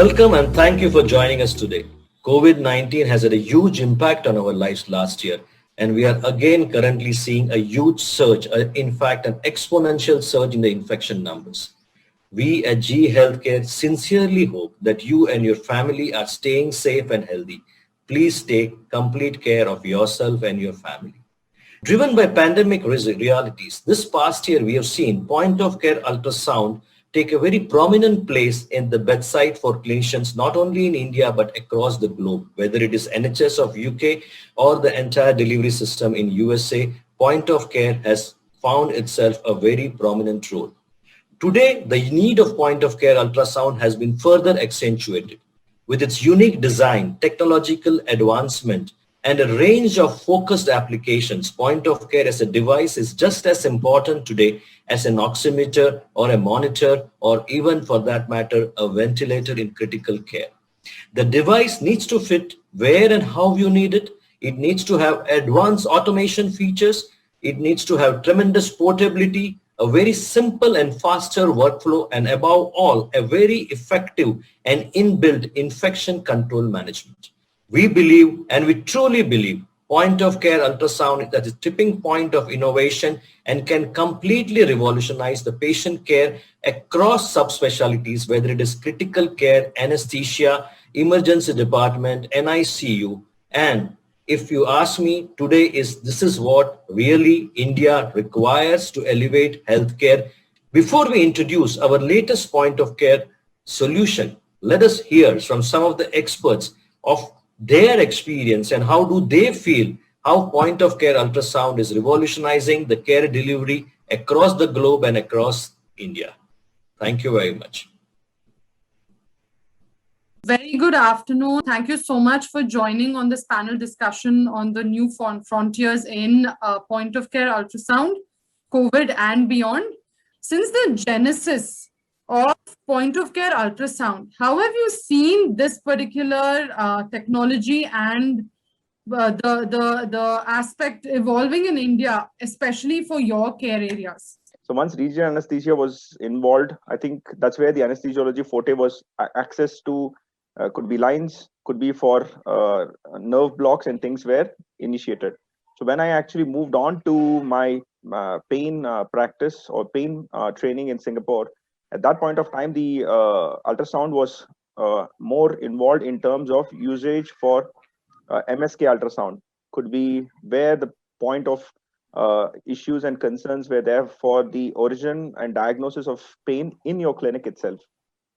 Welcome and thank you for joining us today. COVID-19 has had a huge impact on our lives last year, and we are again currently seeing a huge surge, in fact an exponential surge in the infection numbers. We at GE Healthcare sincerely hope that you and your family are staying safe and healthy. Please take complete care of yourself and your family. Driven by pandemic realities, this past year we have seen point-of-care ultrasound take a very prominent place in the bedside for clinicians not only in India but across the globe. Whether it is NHS of UK or the entire delivery system in USA, point-of-care has found itself a very prominent role. Today, the need of point-of-care ultrasound has been further accentuated. With its unique design, technological advancement, and a range of focused applications, point-of-care as a device is just as important today as an oximeter or a monitor or even for that matter, a ventilator in critical care. The device needs to fit where and how you need it. It needs to have advanced automation features. It needs to have tremendous portability, a very simple and faster workflow, and above all, a very effective and inbuilt infection control management. We believe, and we truly believe, point-of-care ultrasound is at the tipping point of innovation and can completely revolutionize the patient care across subspecialties, whether it is critical care, anesthesia, emergency department, NICU. And if you ask me, this is what really India requires to elevate healthcare. Before we introduce our latest point-of-care solution, let us hear from some of the experts of their experience and how do they feel how point-of-care ultrasound is revolutionizing the care delivery across the globe and across India. Thank you very much. Very good afternoon. Thank you so much for joining on this panel discussion on the new frontiers in point-of-care ultrasound, COVID and beyond. Since the genesis of point-of-care ultrasound, how have you seen this particular technology and the aspect evolving in India, especially for your care areas? So once regional anesthesia was involved, I think that's where the anesthesiology forte was access to could be lines, could be for nerve blocks and things were initiated. So when I actually moved on to my pain practice or pain training in Singapore, at that point of time, the ultrasound was more involved in terms of usage for MSK ultrasound. Could be where the point of issues and concerns were there for the origin and diagnosis of pain in your clinic itself.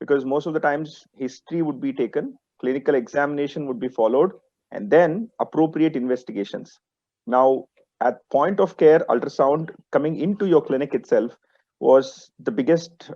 Because most of the times history would be taken, clinical examination would be followed, and then appropriate investigations. Now, at point of care ultrasound coming into your clinic itself was the biggest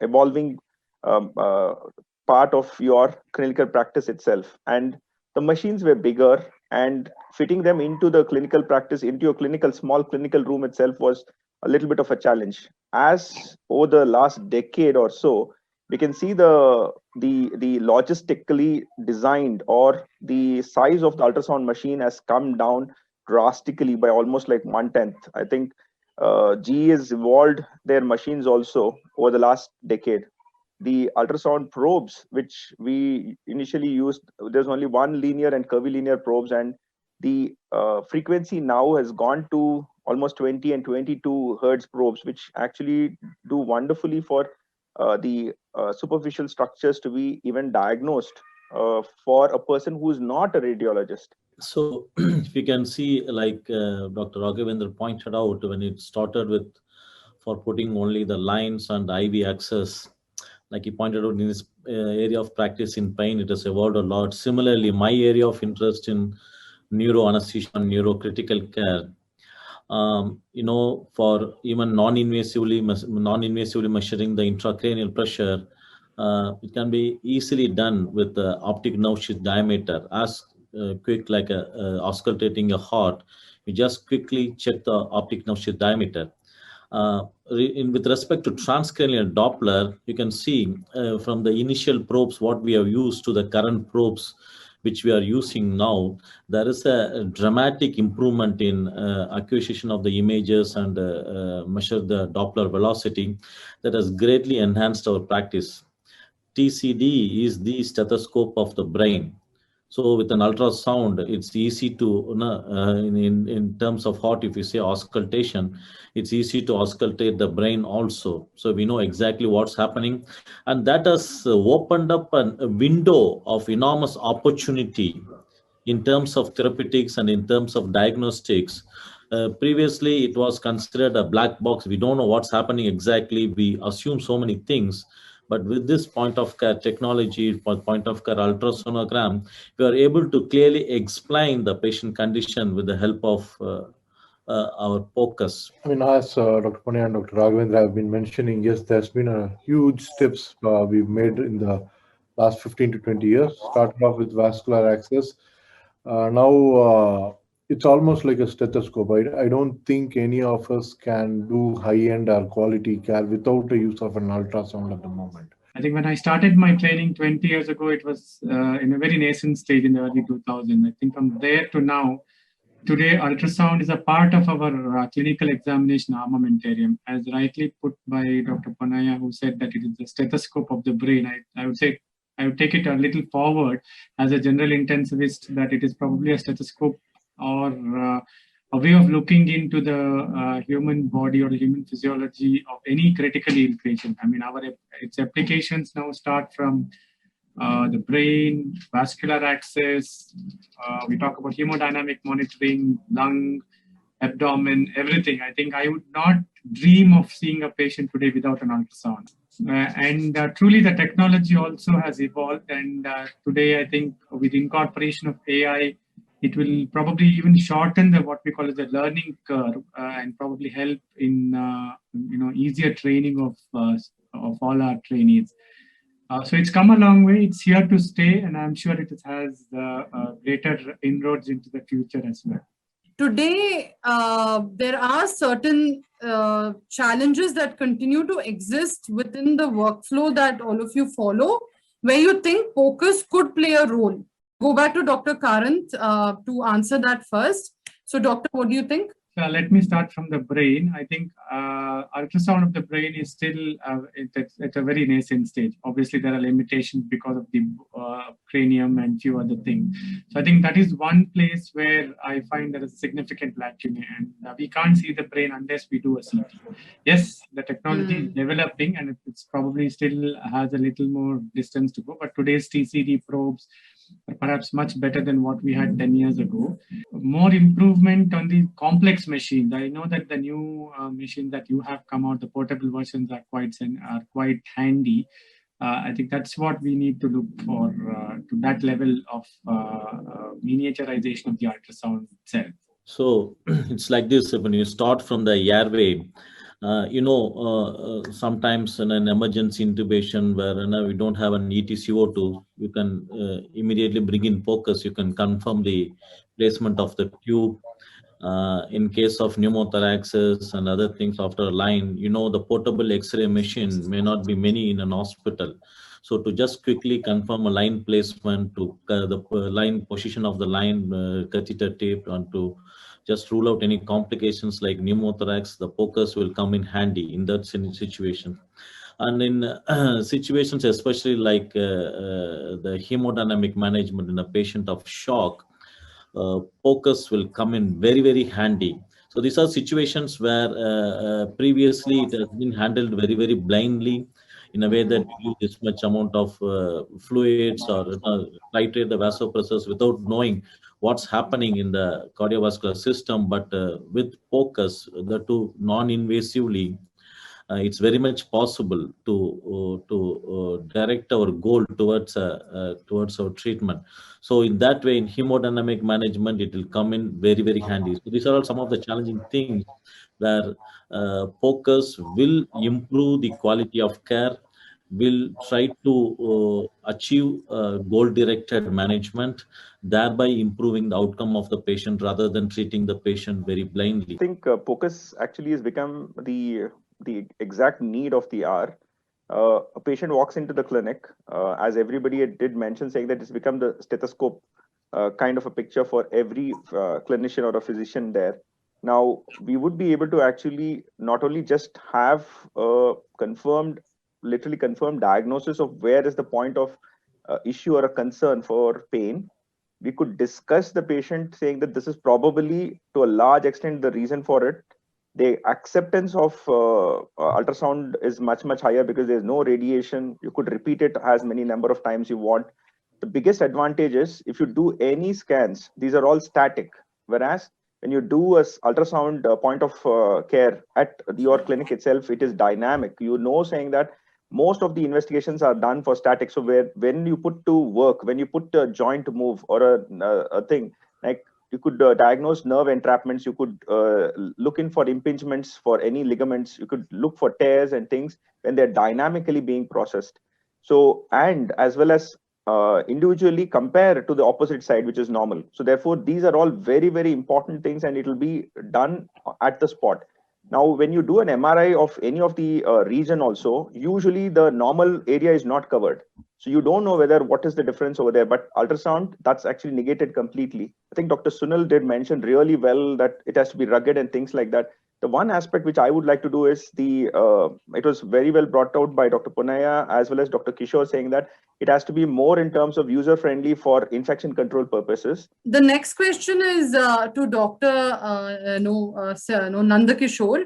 evolving part of your clinical practice itself. And the machines were bigger, and fitting them into the clinical practice, into your small clinical room itself was a little bit of a challenge. As over the last decade or so, we can see the logistically designed or the size of the ultrasound machine has come down drastically by almost like 1/10. I think GE has evolved their machines also over the last decade. The ultrasound probes, which we initially used, there's only one linear and curvilinear probes, and the frequency now has gone to almost 20 and 22 hertz probes, which actually do wonderfully for the superficial structures to be even diagnosed for a person who is not a radiologist. So if you can see, like Dr. Raghavendra pointed out, when it started with for putting only the lines and IV access, like he pointed out in this area of practice in pain, it has evolved a lot. Similarly, my area of interest in neuro anesthesia and neurocritical care, for even non-invasively measuring the intracranial pressure, it can be easily done with the optic nerve sheath diameter, as quick like auscultating a heart. You just quickly check the optic nerve sheath diameter. With respect to transcranial Doppler, you can see from the initial probes what we have used to the current probes which we are using now, there is a dramatic improvement in acquisition of the images and measure the Doppler velocity that has greatly enhanced our practice. TCD is the stethoscope of the brain. So with an ultrasound, it's easy to, in terms of heart, if you say auscultation, it's easy to auscultate the brain also. So we know exactly what's happening. And that has opened up a window of enormous opportunity in terms of therapeutics and in terms of diagnostics. Previously, it was considered a black box. We don't know what's happening exactly. We assume so many things. But with this point of care technology, point of care ultrasonogram, we are able to clearly explain the patient condition with the help of our focus. I mean, as Dr. Pune and Dr. Raghavendra have been mentioning, yes, there's been a huge steps we've made in the last 15 to 20 years. Started off with vascular access. Now it's almost like a stethoscope. I don't think any of us can do high-end or quality care without the use of an ultrasound at the moment. I think when I started my training 20 years ago, it was in a very nascent stage in the early 2000s. I think from there to now, today, ultrasound is a part of our clinical examination armamentarium, as rightly put by Dr. Panaya, who said that it is the stethoscope of the brain. I would say, I would take it a little forward as a general intensivist, that it is probably a stethoscope or a way of looking into the human body or human physiology of any critically ill patient. I mean, its applications now start from the brain, vascular access, we talk about hemodynamic monitoring, lung, abdomen, everything. I think I would not dream of seeing a patient today without an ultrasound. And truly the technology also has evolved, and today I think with incorporation of AI, it will probably even shorten the what we call as the learning curve and probably help in easier training of all our trainees. So it's come a long way. It's here to stay, and I'm sure it has greater inroads into the future as well. Today, there are certain challenges that continue to exist within the workflow that all of you follow, where you think POCUS could play a role. Go back to Dr. Karant to answer that first. So, Doctor, what do you think? Let me start from the brain. I think ultrasound of the brain is still at a very nascent stage. Obviously, there are limitations because of the cranium and few other things. So I think that is one place where I find there is significant lacuna, and we can't see the brain unless we do a CT. Yes, the technology is developing, and it's probably still has a little more distance to go. But today's TCD probes are perhaps much better than what we had 10 years ago. More improvement on the complex machines. I know that the new machines that you have come out, the portable versions are quite handy. I think that's what we need to look for to that level of miniaturization of the ultrasound itself. So it's like this: when you start from the airway, sometimes in an emergency intubation where we don't have an EtCO2, you can immediately bring in POCUS. You can confirm the placement of the tube. In case of pneumothoraxes and other things after a line, the portable X-ray machine may not be many in an hospital. So to just quickly confirm a line placement, to the line position of the line, catheter tape, and to just rule out any complications like pneumothorax, the POCUS will come in handy in that situation. And in situations especially like the hemodynamic management in a patient of shock, POCUS will come in very, very handy. So these are situations where previously it has been handled very, very blindly, in a way that we use this much amount of fluids or titrate the vasopressors without knowing what's happening in the cardiovascular system. But with POCUS, the two non-invasively, it's very much possible to direct our goal towards our treatment. So in that way, in hemodynamic management, it will come in very, very handy. So these are all some of the challenging things where POCUS will improve the quality of care, will try to achieve goal-directed management, thereby improving the outcome of the patient rather than treating the patient very blindly. I think POCUS actually has become the exact need of the hour. A patient walks into the clinic, as everybody did mention, saying that it's become the stethoscope kind of a picture for every clinician or a physician there. Now, we would be able to actually not only just have a confirmed literally confirmed diagnosis of where is the point of issue or a concern for pain. We could discuss the patient saying that this is probably to a large extent the reason for it. The acceptance of ultrasound is much higher because there's no radiation. You could repeat it as many number of times you want. The biggest advantage is if you do any scans, these are all static. Whereas when you do a ultrasound point of care at your clinic itself, it is dynamic. You know, saying that most of the investigations are done for static. So when you put to work, when you put a joint to move or a thing, like you could diagnose nerve entrapments, you could look in for impingements for any ligaments, you could look for tears and things when they're dynamically being processed. So, and as well as individually compare to the opposite side, which is normal. So therefore, these are all very important things, and it will be done at the spot. Now, when you do an MRI of any of the region also, usually the normal area is not covered. So you don't know whether what is the difference over there, but ultrasound, that's actually negated completely. I think Dr. Sunil did mention really well that it has to be rugged and things like that. The one aspect which I would like to do is it was very well brought out by Dr. Punaya as well as Dr. Kishore, saying that it has to be more in terms of user friendly for infection control purposes. The next question is to Dr. Nanda Kishore.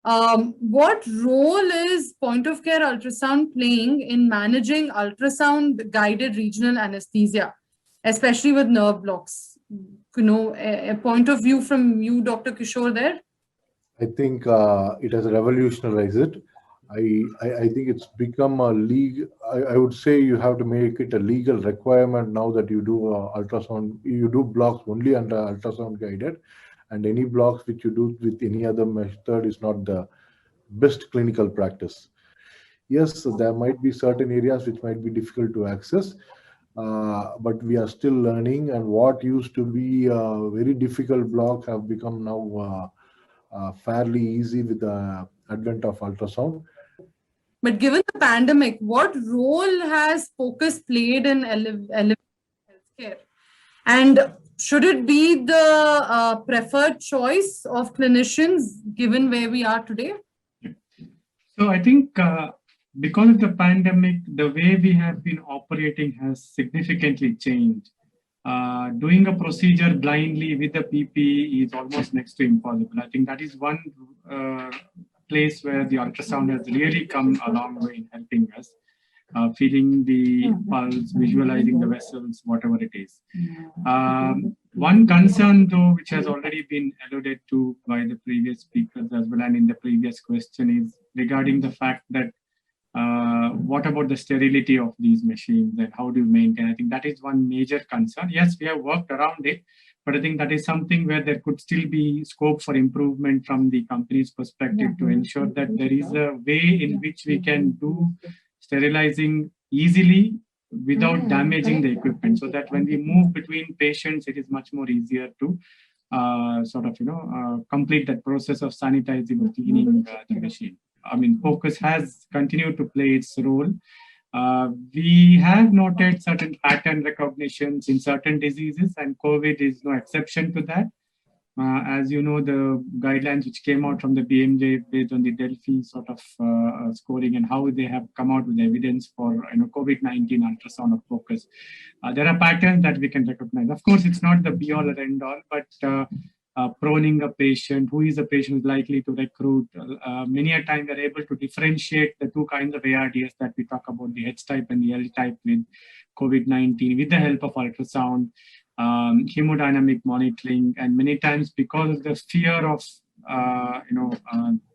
What role is point of care ultrasound playing in managing ultrasound guided regional anesthesia, especially with nerve blocks? You know, a point of view from you, Dr. Kishore, there? I think it has revolutionized it. I think it's become a I would say you have to make it a legal requirement now that you do ultrasound, you do blocks only under ultrasound guided, and any blocks which you do with any other method is not the best clinical practice. Yes, there might be certain areas which might be difficult to access, but we are still learning, and what used to be very difficult blocks have become now fairly easy with the advent of ultrasound. But given the pandemic, what role has focus played in elevating healthcare? And should it be the preferred choice of clinicians given where we are today? So I think because of the pandemic, the way we have been operating has significantly changed. Doing a procedure blindly with the PPE is almost next to impossible. I think that is one place where the ultrasound has really come a long way in helping us, feeling the pulse, visualizing the vessels, whatever it is. One concern though, which has already been alluded to by the previous speakers as well and in the previous question, is regarding the fact that what about the sterility of these machines and how do you maintain? I think that is one major concern. Yes, we have worked around it, but I think that is something where there could still be scope for improvement from the company's perspective to ensure that there is a way in which we can do sterilizing easily without damaging the equipment, so that when we move between patients, it is much more easier to complete that process of sanitizing or cleaning the machine. I mean, focus has continued to play its role. We have noted certain pattern recognitions in certain diseases, and COVID is no exception to that. As you know, the guidelines which came out from the BMJ based on the Delphi sort of scoring and how they have come out with evidence for COVID-19 ultrasound of focus. There are patterns that we can recognize. Of course, it's not the be-all or end-all, but proning a patient, who is a patient likely to recruit. Many a time they're able to differentiate the two kinds of ARDS that we talk about, the H-type and the L-type with COVID-19 with the help of ultrasound, hemodynamic monitoring, and many times because of the fear of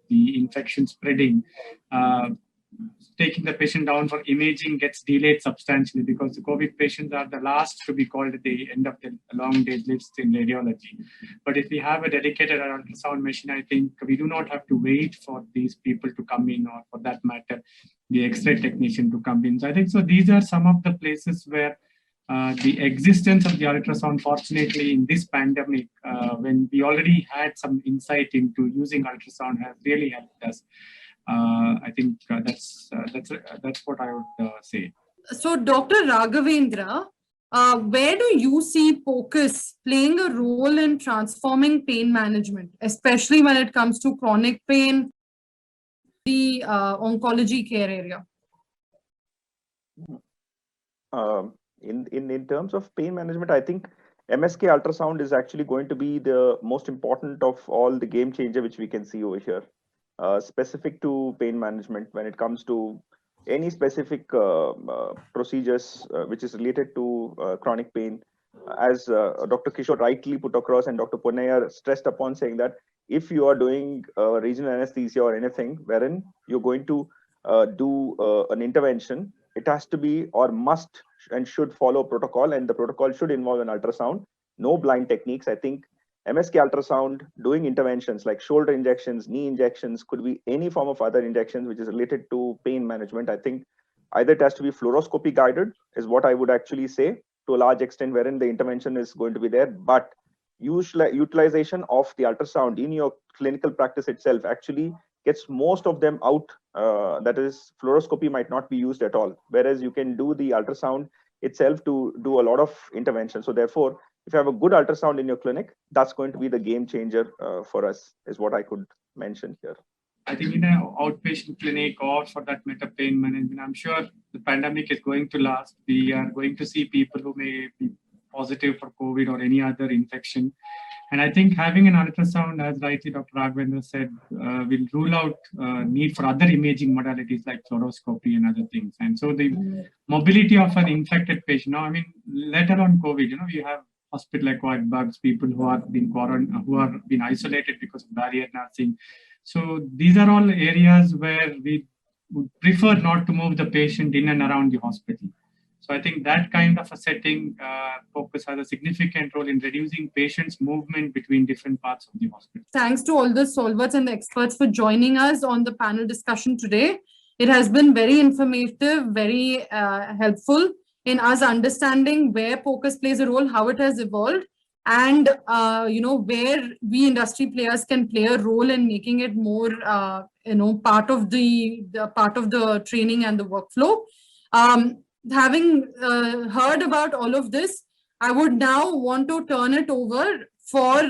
the infection spreading, taking the patient down for imaging gets delayed substantially because the COVID patients are the last to be called at the end of the long day list in radiology. But if we have a dedicated ultrasound machine, I think we do not have to wait for these people to come in, or for that matter, the X-ray technician to come in. So I think so these are some of the places where the existence of the ultrasound, fortunately in this pandemic, when we already had some insight into using ultrasound, has really helped us. I think that's what I would say. So, Dr. Raghavendra, where do you see POCUS playing a role in transforming pain management, especially when it comes to chronic pain, the oncology care area? In terms of pain management, I think MSK ultrasound is actually going to be the most important of all the game changer which we can see over here, specific to pain management when it comes to any specific procedures which is related to chronic pain. As Dr. Kishore rightly put across and Dr. Ponnaiah stressed upon, saying that if you are doing regional anesthesia or anything wherein you're going to do an intervention, it has to be or must and should follow protocol, and the protocol should involve an ultrasound. No blind techniques. I think MSK ultrasound doing interventions like shoulder injections, knee injections, could be any form of other injections which is related to pain management. I think either it has to be fluoroscopy guided is what I would actually say to a large extent, wherein the intervention is going to be there, but utilization of the ultrasound in your clinical practice itself actually gets most of them out. That is, fluoroscopy might not be used at all, whereas you can do the ultrasound itself to do a lot of intervention. So therefore, if you have a good ultrasound in your clinic, that's going to be the game changer for us, is what I could mention here. I think in an outpatient clinic or for that matter pain management, I'm sure the pandemic is going to last. We are going to see people who may be positive for COVID or any other infection. And I think having an ultrasound, as rightly Dr. Raghavendra said, will rule out need for other imaging modalities like fluoroscopy and other things. And so the mobility of an infected patient, now, I mean, later on COVID, we have hospital-acquired bugs, people who are been quarantined, who are been isolated because of barrier nursing. So these are all areas where we would prefer not to move the patient in and around the hospital. So I think that kind of a setting focus has a significant role in reducing patients' movement between different parts of the hospital. Thanks to all the solvers and the experts for joining us on the panel discussion today. It has been very informative, very helpful in us understanding where POCUS plays a role, how it has evolved, and where we industry players can play a role in making it more part of the training and the workflow. Having heard about all of this, I would now want to turn it over for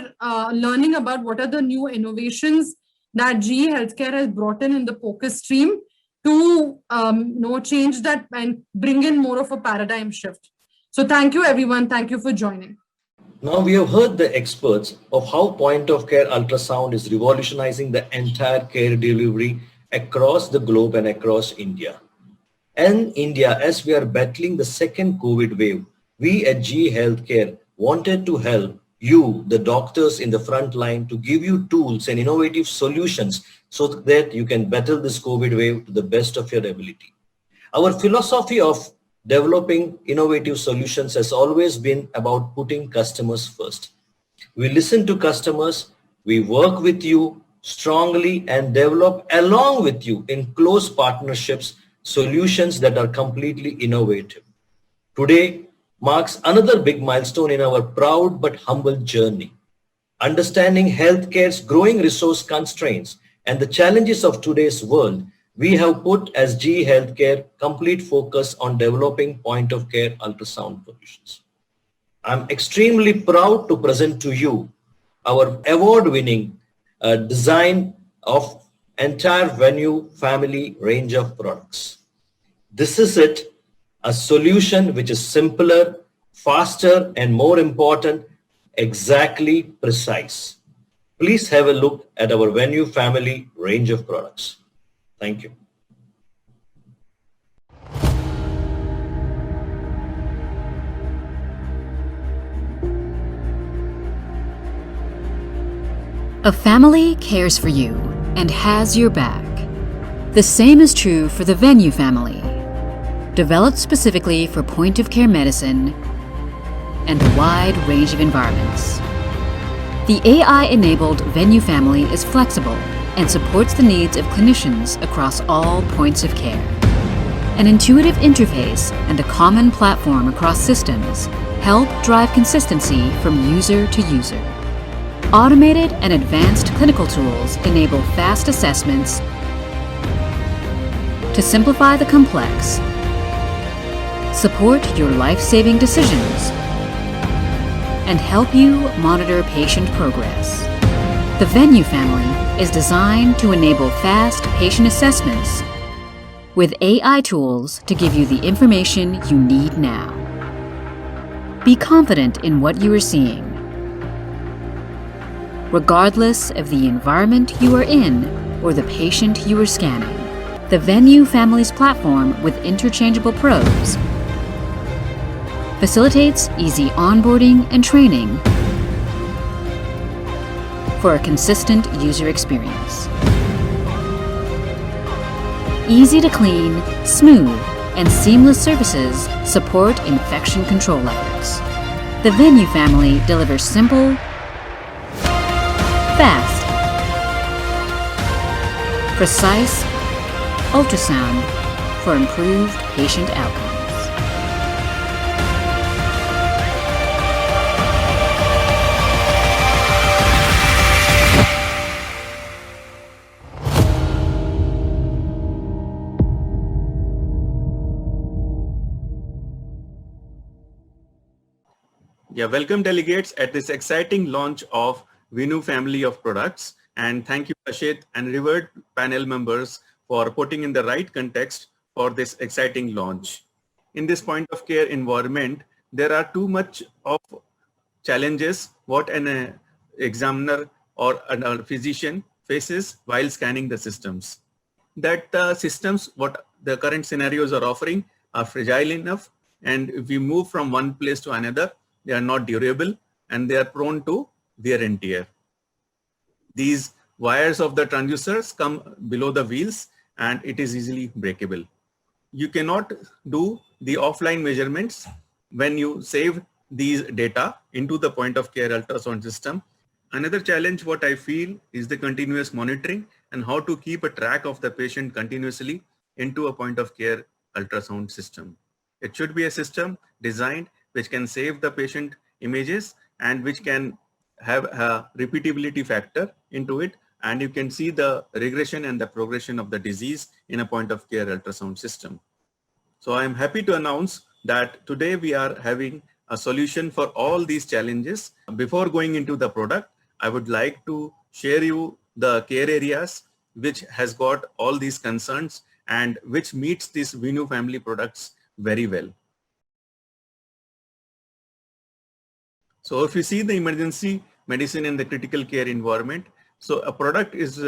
learning about what are the new innovations that GE Healthcare has brought in the POCUS stream to change that and bring in more of a paradigm shift. So thank you, everyone. Thank you for joining. Now we have heard the experts of how point-of-care ultrasound is revolutionizing the entire care delivery across the globe and across India. In India, as we are battling the second COVID wave, we at GE Healthcare wanted to help you, the doctors in the front line, to give you tools and innovative solutions so that you can battle this COVID wave to the best of your ability. Our philosophy of developing innovative solutions has always been about putting customers first. We listen to customers, we work with you strongly and develop along with you in close partnerships solutions that are completely innovative. Today marks another big milestone in our proud but humble journey. Understanding healthcare's growing resource constraints and the challenges of today's world, we have put as GE Healthcare complete focus on developing point-of-care ultrasound solutions. I'm extremely proud to present to you our award-winning design of entire Venue family range of products. This is it, a solution which is simpler, faster, and more important, exactly precise. Please have a look at our Venue family range of products. Thank you. A family cares for you and has your back. The same is true for the Venue family, developed specifically for point-of-care medicine and a wide range of environments. The AI-enabled Venue family is flexible and supports the needs of clinicians across all points of care. An intuitive interface and a common platform across systems help drive consistency from user to user. Automated and advanced clinical tools enable fast assessments to simplify the complex, support your life-saving decisions, and help you monitor patient progress. The Venue family is designed to enable fast patient assessments with AI tools to give you the information you need now. Be confident in what you are seeing. Regardless of the environment you are in or the patient you are scanning, the Venue Family's platform with interchangeable probes facilitates easy onboarding and training for a consistent user experience. Easy to clean, smooth, and seamless services support infection control efforts. The Venue family delivers simple, fast, precise ultrasound for improved patient outcomes. Yeah, welcome delegates at this exciting launch of Venue family of products. And thank you, Ashit and revered panel members for putting in the right context for this exciting launch. In this point of care environment, there are too much of challenges what an examiner or a physician faces while scanning the systems. That systems, what the current scenarios are offering, are fragile enough, and if we move from one place to another, they are not durable and they are prone to wear and tear. These wires of the transducers come below the wheels and it is easily breakable. You cannot do the offline measurements when you save these data into the point of care ultrasound system. Another challenge what I feel is the continuous monitoring and how to keep a track of the patient continuously into a point of care ultrasound system. It should be a system designed which can save the patient images and which can have a repeatability factor into it, and you can see the regression and the progression of the disease in a point of care ultrasound system. So I am happy to announce that today we are having a solution for all these challenges. Before going into the product, I would like to share you the care areas which has got all these concerns and which meets these Venue family products very well. So if you see the emergency medicine in the critical care environment, so a product is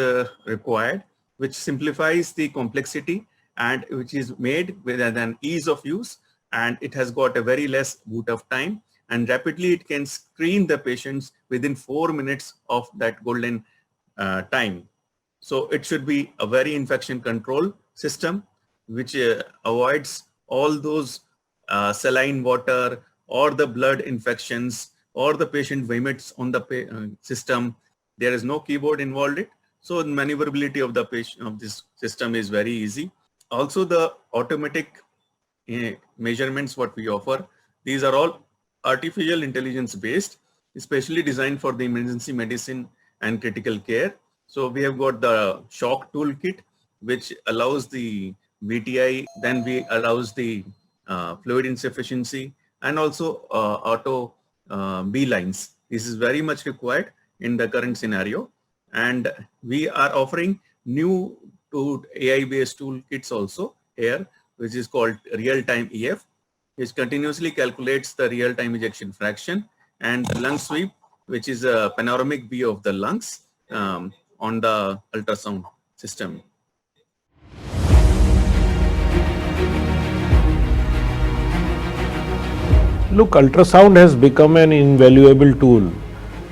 required which simplifies the complexity and which is made with an ease of use, and it has got a very less boot of time, and rapidly it can screen the patients within 4 minutes of that golden time. So it should be a very infection control system which avoids all those saline water or the blood infections or the patient vomits on the system. There is no keyboard involved. So the maneuverability of the patient of this system is very easy. Also the automatic measurements what we offer, these are all artificial intelligence based, especially designed for the emergency medicine and critical care. So we have got the shock toolkit which allows the VTI, then we allows the fluid insufficiency and also auto B lines. This is very much required in the current scenario, and we are offering new AI based toolkits also here, which is called real-time EF, which continuously calculates the real-time ejection fraction, and the lung sweep, which is a panoramic view of the lungs on the ultrasound system. Look, ultrasound has become an invaluable tool.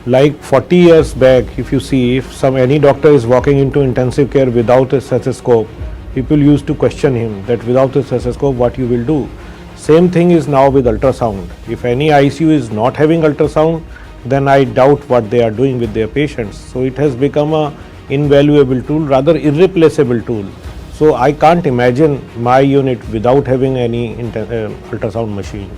Like 40 years back, if you see, if any doctor is walking into intensive care without a stethoscope, people used to question him that without a stethoscope, what you will do. Same thing is now with ultrasound. If any ICU is not having ultrasound, then I doubt what they are doing with their patients. So it has become an invaluable tool, rather irreplaceable tool. So I can't imagine my unit without having any ultrasound machine.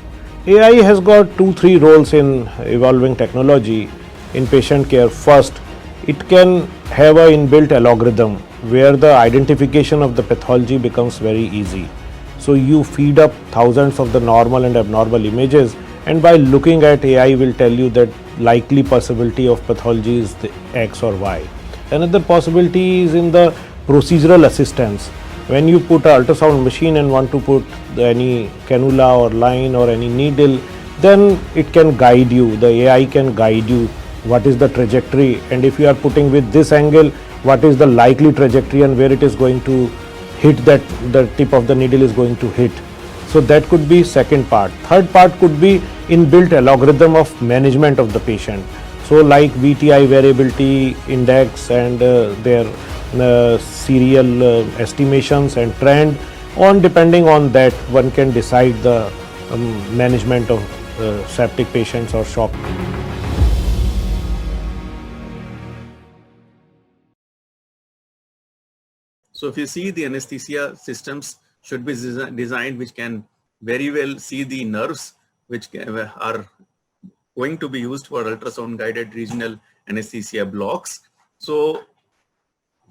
AI has got 2-3 roles in evolving technology in patient care. First, it can have an inbuilt algorithm where the identification of the pathology becomes very easy. So you feed up thousands of the normal and abnormal images, and by looking at AI will tell you that likely possibility of pathology is the X or Y. Another possibility is in the procedural assistance. When you put an ultrasound machine and want to put any cannula or line or any needle, then it can guide you. The AI can guide you what is the trajectory, and if you are putting with this angle, what is the likely trajectory and where it is going to hit, that the tip of the needle is going to hit. So that could be second part. Third part could be inbuilt algorithm of management of the patient. So like VTI variability index and their serial estimations and trend. On depending on that, one can decide the management of septic patients or shock. So if you see, the anesthesia systems should be designed which can very well see the nerves which are going to be used for ultrasound guided regional anesthesia blocks. So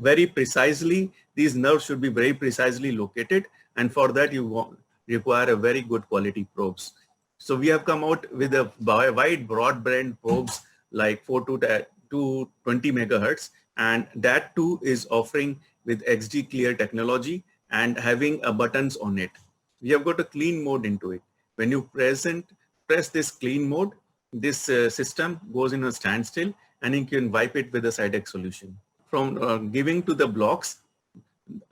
very precisely, these nerves should be very precisely located, and for that you require a very good quality probes. So we have come out with a wide broadband probes like 4 to 20 megahertz, and that too is offering with XD Clear technology and having a buttons on it. We have got a clean mode into it. When you press this clean mode, this system goes in a standstill and you can wipe it with a Cydex solution. From giving to the blocks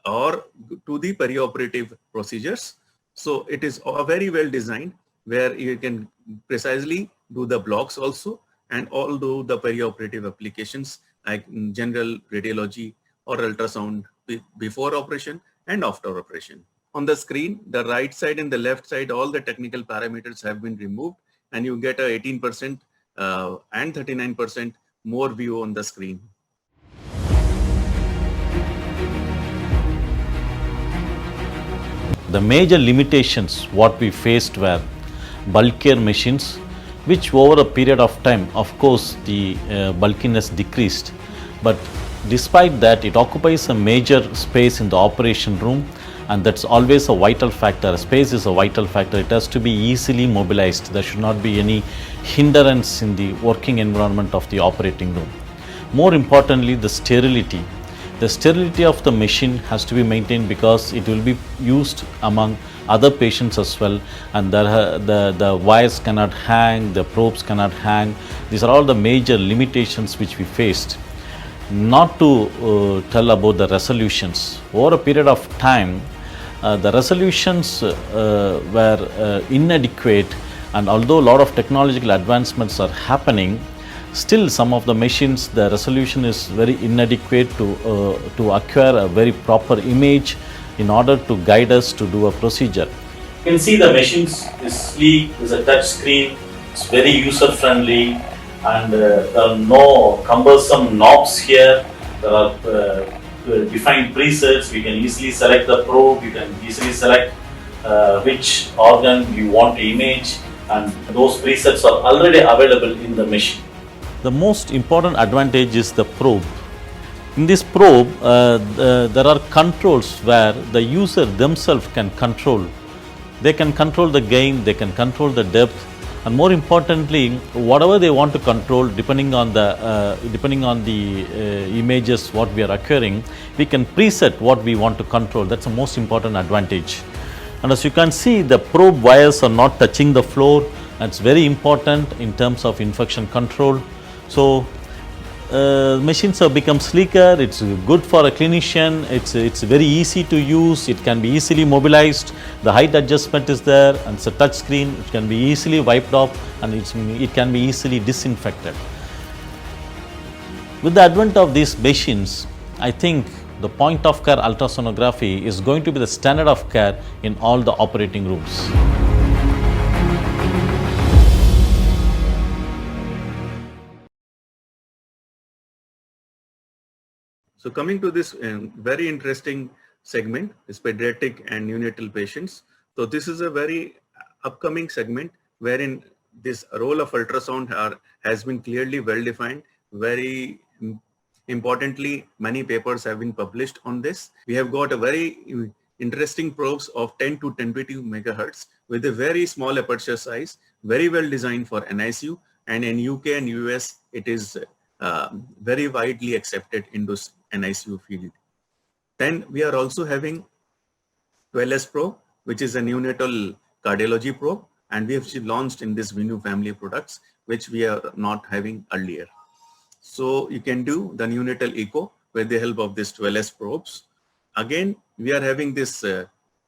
or to the perioperative procedures. So it is very well designed where you can precisely do the blocks also and all do the perioperative applications like general radiology or ultrasound before operation and after operation. On the screen, the right side and the left side, all the technical parameters have been removed and you get a 18% and 39% more view on the screen. The major limitations what we faced were bulkier machines, which over a period of time, of course, the bulkiness decreased. But despite that, it occupies a major space in the operation room, and that's always a vital factor. Space is a vital factor. It has to be easily mobilized. There should not be any hindrance in the working environment of the operating room. More importantly, the sterility. The sterility of the machine has to be maintained because it will be used among other patients as well, and the wires cannot hang, the probes cannot hang. These are all the major limitations which we faced. Not to tell about the resolutions. Over a period of time, the resolutions were inadequate, and although a lot of technological advancements are happening, still some of the machines, the resolution is very inadequate to acquire a very proper image in order to guide us to do a procedure. You can see the machines is sleek, is a touch screen, it's very user friendly, and there are no cumbersome knobs here. There are defined presets. We can easily select the probe, you can easily select which organ you want to image, and those presets are already available in the machine. The most important advantage is the probe. In this probe, there are controls where the user themselves can control. They can control the gain, they can control the depth, and more importantly, whatever they want to control, depending on the images what we are acquiring, we can preset what we want to control. That's the most important advantage. And as you can see, the probe wires are not touching the floor. That's very important in terms of infection control. So machines have become sleeker, it's good for a clinician, it's very easy to use, it can be easily mobilized, the height adjustment is there, and it's a touch screen, it can be easily wiped off, and it can be easily disinfected. With the advent of these machines, I think the point of care ultrasonography is going to be the standard of care in all the operating rooms. So coming to this very interesting segment, is pediatric and neonatal patients. So this is a very upcoming segment wherein this role of ultrasound has been clearly well defined. Very importantly, many papers have been published on this. We have got a very interesting probes of 10 to 22 megahertz with a very small aperture size, very well designed for NICU, and in UK and US, it is very widely accepted in this NICU field. Then we are also having 12S probe, which is a neonatal cardiology probe, and we have launched in this Venu family products, which we are not having earlier. So you can do the neonatal echo with the help of this 12S probes. Again, we are having this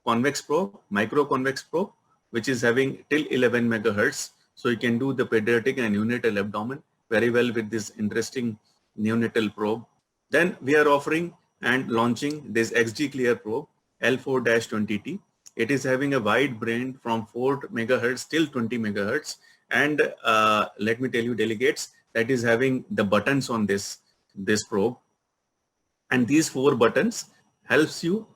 convex probe, micro-convex probe, which is having till 11 megahertz. So you can do the pediatric and neonatal abdomen very well with this interesting neonatal probe. Then we are offering and launching this XG Clear probe, L4-20T. It is having a wide band from 4 megahertz till 20 megahertz. And let me tell you, delegates, that is having the buttons on this probe. And these 4 buttons helps you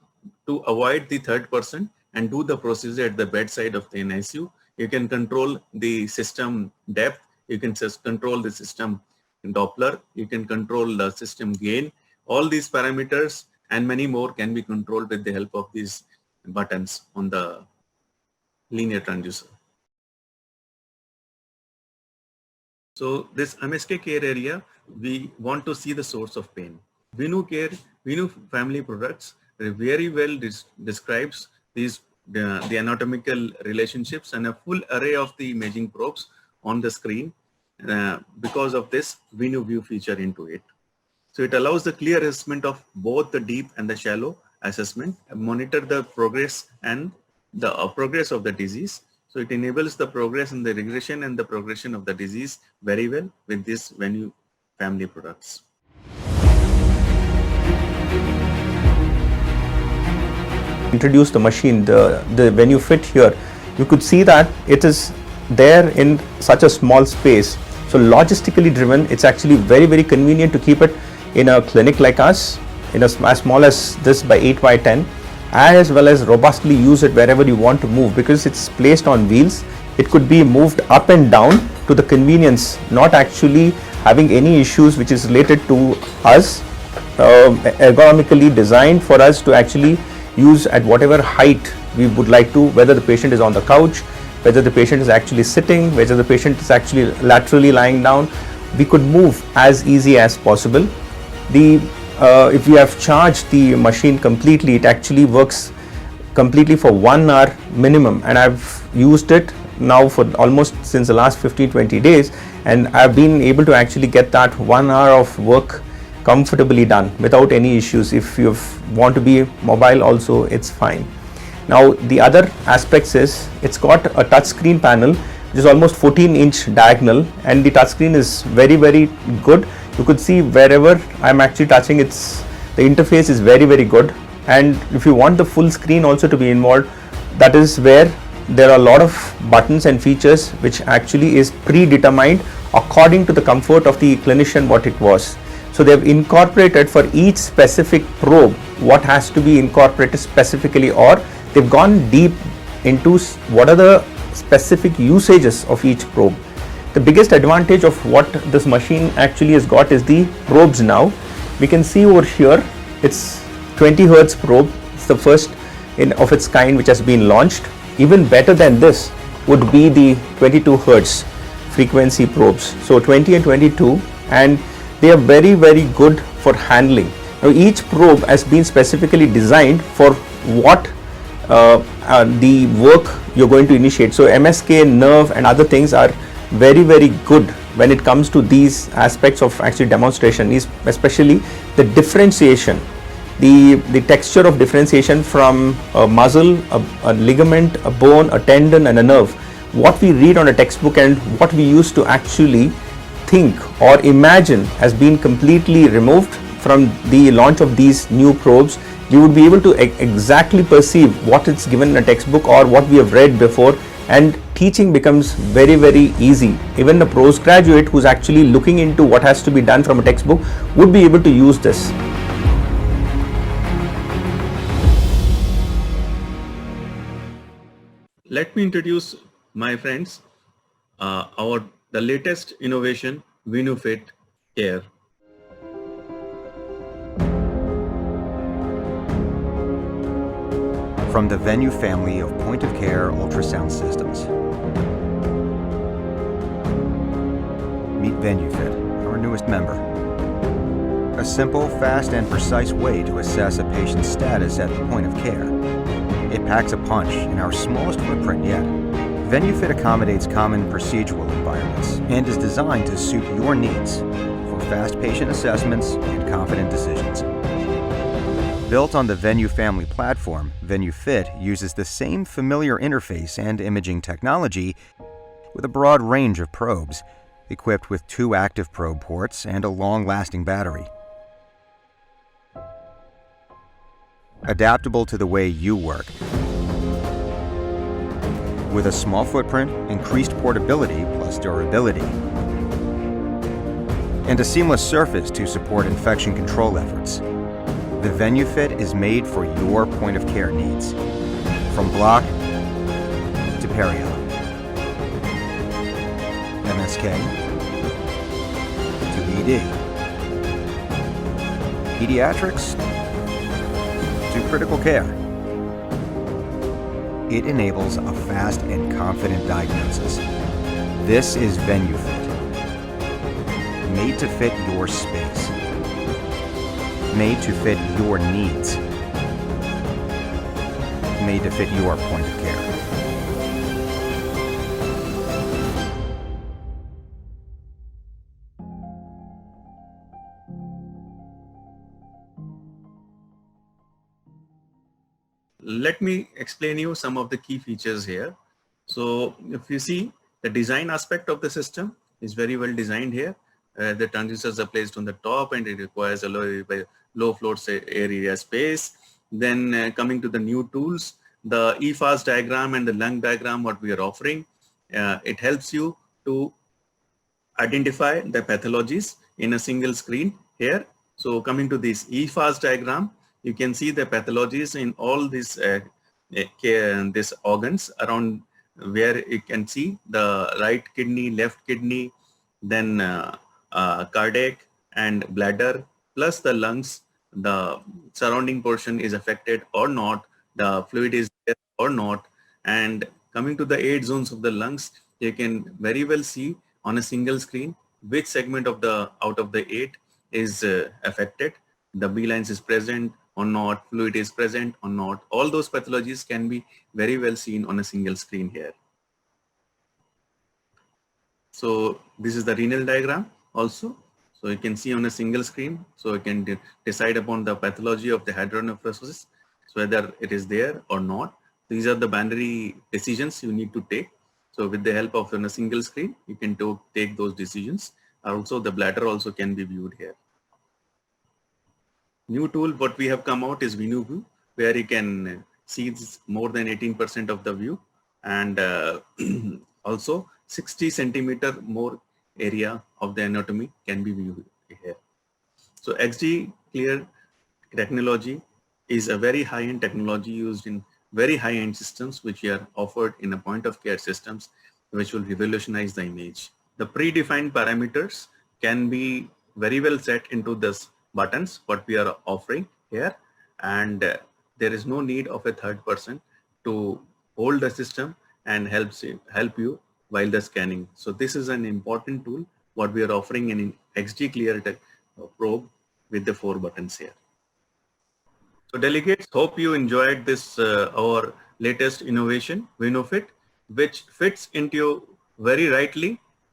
to avoid the third person and do the procedure at the bedside of the NICU. You can control the system depth. You can just control the system Doppler. You can control the system gain. All these parameters and many more can be controlled with the help of these buttons on the linear transducer. So this MSK care area, we want to see the source of pain. Venu family products very well describes these the anatomical relationships and a full array of the imaging probes on the screen because of this Venu View feature into it. So it allows the clear assessment of both the deep and the shallow assessment, monitor the progress and the progress of the disease. So it enables the progress and the regression and the progression of the disease very well with this Venu family products. Introduce the machine, when you fit here, you could see that it is there in such a small space. So logistically driven, it's actually very, very convenient to keep it in a clinic like us, in as small as this by 8 by 10, as well as robustly use it wherever you want to move, because it's placed on wheels. It could be moved up and down to the convenience, not actually having any issues which is related to us, ergonomically designed for us to actually use at whatever height we would like to, whether the patient is on the couch, whether the patient is actually sitting, whether the patient is actually laterally lying down. We could move as easy as possible. If we have charged the machine completely, it actually works completely for 1 hour minimum, and I've used it now for almost since the last 15-20 days, and I've been able to actually get that 1 hour of work comfortably done without any issues. If you want to be mobile also, it's fine. Now the other aspects is it's got a touch screen panel which is almost 14-inch diagonal, and the touch screen is very, very good. You could see wherever I'm actually touching, the interface is very, very good. And if you want the full screen also to be involved, that is where there are a lot of buttons and features which actually is predetermined according to the comfort of the clinician what it was. So they have incorporated for each specific probe what has to be incorporated specifically, or they've gone deep into what are the specific usages of each probe. The biggest advantage of what this machine actually has got is the probes now. We can see over here, it's 20 Hertz probe. It's the first of its kind which has been launched. Even better than this would be the 22 Hertz frequency probes. So 20 and 22, and they are very, very good for handling. Now each probe has been specifically designed for what the work you're going to initiate. So MSK, nerve and other things are very, very good when it comes to these aspects of actually demonstration, is especially the differentiation, the texture of differentiation from a muscle, a ligament, a bone, a tendon and a nerve. What we read on a textbook and what we used to actually think or imagine has been completely removed from the launch of these new probes. We would be able to exactly perceive what is given in a textbook or what we have read before, and teaching becomes very, very easy. Even a postgraduate who's actually looking into what has to be done from a textbook would be able to use this. Let me introduce my friends, the latest innovation, VenuFit Care. From the Venu family of point-of-care ultrasound systems. Meet VenuFit, our newest member. A simple, fast, and precise way to assess a patient's status at the point of care. It packs a punch in our smallest footprint yet. VenueFit accommodates common procedural environments and is designed to suit your needs for fast patient assessments and confident decisions. Built on the Venue family platform, VenueFit uses the same familiar interface and imaging technology with a broad range of probes, equipped with 2 active probe ports and a long-lasting battery. Adaptable to the way you work. With a small footprint, increased portability plus durability, and a seamless surface to support infection control efforts. The VenueFit is made for your point-of-care needs, from block to perio, MSK to ED, pediatrics to critical care. It enables a fast and confident diagnosis. This is VenueFit, made to fit your space. Made to fit your needs. Made to fit your point of care. Let me explain you some of the key features here. So if you see, the design aspect of the system is very well designed here. The transistors are placed on the top and it requires a low floor air area space. Then coming to the new tools, the EFAS diagram and the lung diagram what we are offering, it helps you to identify the pathologies in a single screen here. So coming to this EFAS diagram, you can see the pathologies in all these organs around where you can see the right kidney, left kidney, then cardiac and bladder, plus the lungs, the surrounding portion is affected or not, the fluid is there or not. And coming to the 8 zones of the lungs, you can very well see on a single screen which segment of the out of the 8 is affected. The B lines is present or not, fluid is present or not. All those pathologies can be very well seen on a single screen here. So this is the renal diagram also. So you can see on a single screen. So you can decide upon the pathology of the hydronephrosis, so whether it is there or not. These are the binary decisions you need to take. So with the help of a single screen, you can take those decisions. Also, the bladder also can be viewed here. New tool what we have come out is VenueView, where you can see more than 18% of the view, and also 60 centimeter more area of the anatomy can be viewed here. So XD Clear technology is a very high-end technology used in very high-end systems which are offered in a point-of-care systems, which will revolutionize the image. The predefined parameters can be very well set into this buttons what we are offering here, and there is no need of a third person to hold the system and help you while the scanning. So this is an important tool what we are offering in XD Clear probe with the 4 buttons here. So delegates, hope you enjoyed this our latest innovation, VenueFit, which fits into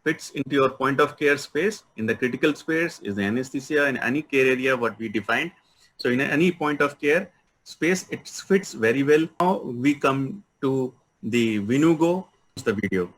fits into your point of care space. In the critical space is the anesthesia and any care area what we defined. So in any point of care space, it fits very well. Now we come to the VenueGo, the video.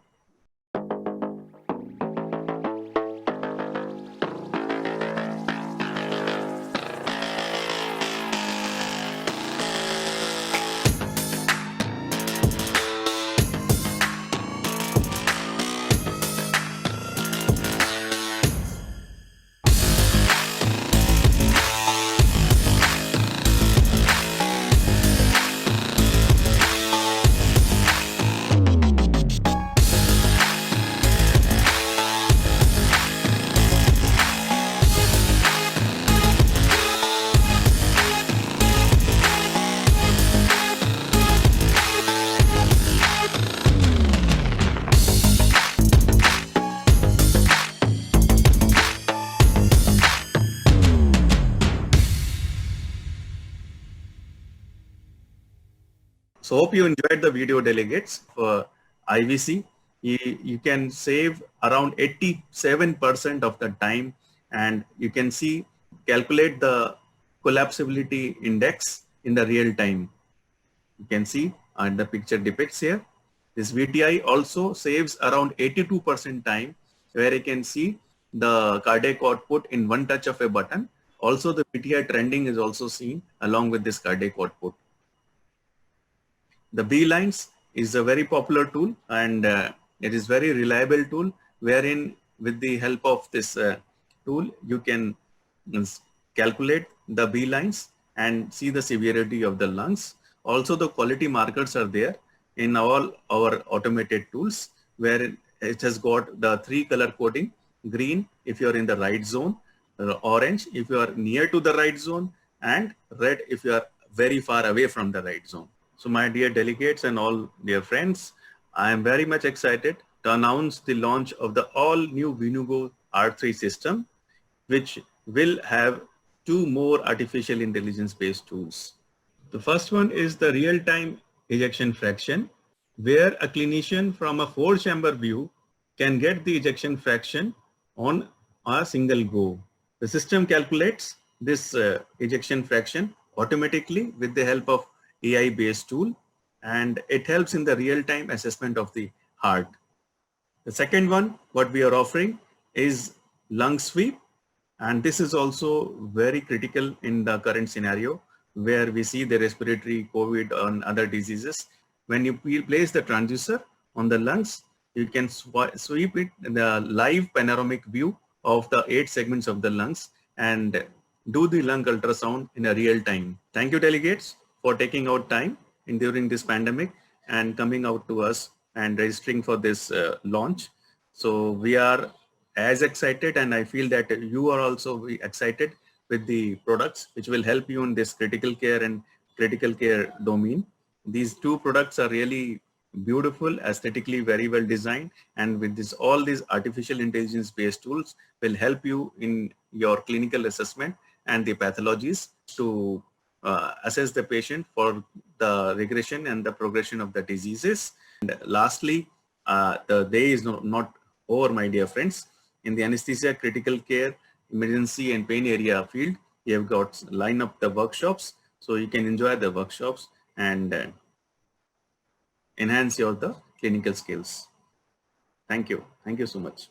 So hope you enjoyed the video, delegates. For IVC, you can save around 87% of the time, and you can see, calculate the collapsibility index in the real time. You can see, and the picture depicts here. This VTI also saves around 82% time, where you can see the cardiac output in one touch of a button. Also, the VTI trending is also seen along with this cardiac output. The B-Lines is a very popular tool, and it is very reliable tool, wherein with the help of this tool, you can calculate the B-Lines and see the severity of the lungs. Also, the quality markers are there in all our automated tools, where it has got the 3 color coding: green if you are in the right zone, orange if you are near to the right zone, and red if you are very far away from the right zone. So my dear delegates and all dear friends, I am very much excited to announce the launch of the all new Venugo R3 system, which will have 2 more artificial intelligence based tools. The first one is the real-time ejection fraction, where a clinician from a 4-chamber view can get the ejection fraction on a single go. The system calculates this ejection fraction automatically with the help of AI based tool, and it helps in the real-time assessment of the heart. The second one, what we are offering, is lung sweep, and this is also very critical in the current scenario, where we see the respiratory, COVID, and other diseases. When you place the transducer on the lungs, you can sweep it in the live panoramic view of the 8 segments of the lungs and do the lung ultrasound in a real time. Thank you, delegates, for taking out time during this pandemic and coming out to us and registering for this launch. So we are as excited, and I feel that you are also excited with the products which will help you in this critical care and critical care domain. These 2 products are really beautiful, aesthetically very well designed, and with this, all these artificial intelligence based tools will help you in your clinical assessment and the pathologies to assess the patient for the regression and the progression of the diseases. And lastly, the day is not over, my dear friends. In the anesthesia, critical care, emergency and pain area field, you have got line up the workshops, so you can enjoy the workshops and enhance the clinical skills. Thank you so much.